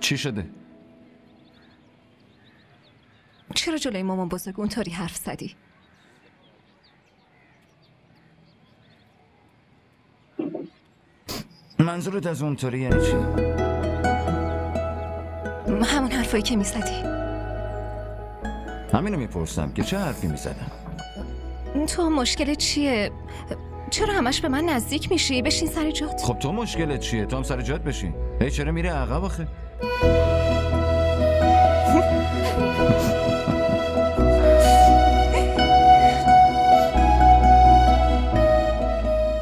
چی شده؟ چرا جلوی مامان بزرگ اونطوری حرف زدی؟ منظورت از اونطوری یعنی چی؟ همون حرفایی که میزدی. همینو میپرسم که چه حرفی میزدم. تو مشکل چیه؟ چرا همش به من نزدیک میشی؟ بشین سر جات. خب تو مشکلت چیه؟ تو هم سر جات بشین. هی چرا میره عقب آخه؟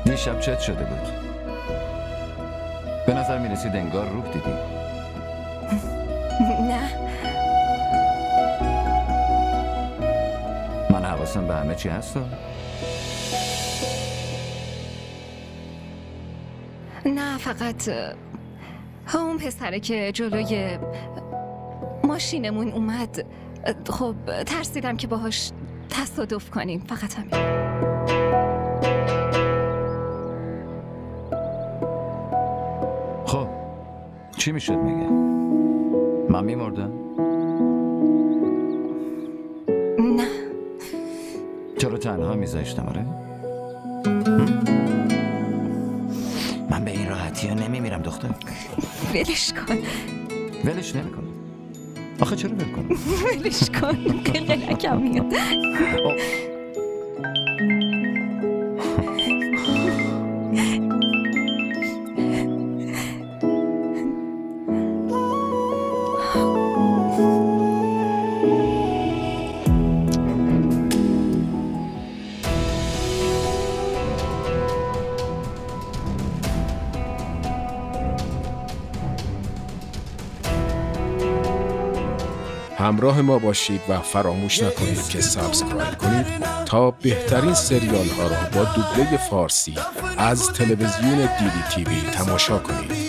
دیشب چت شده بود. به نظر میرسید انگار روح دیدی. نه من حواسم به همه چی هست. نه فقط اون پسره که جلوی ماشینمون اومد، خب ترسیدم که باهاش تصادف کنیم، فقط همین. خب چی میشد میگه؟ من میمردم؟ نه تو رو تنها میذاشتم آره؟ من به این راحتی ها نمیمیرم دختر. ولش کن. ولش نمیکنم. آخه چرا ول کنم؟ ولش کن که قلقم میاد. همراه ما باشید و فراموش نکنید که سابسکرایب کنید تا بهترین سریال ها را با دوبله فارسی از تلویزیون دیدی تیوی تماشا کنید.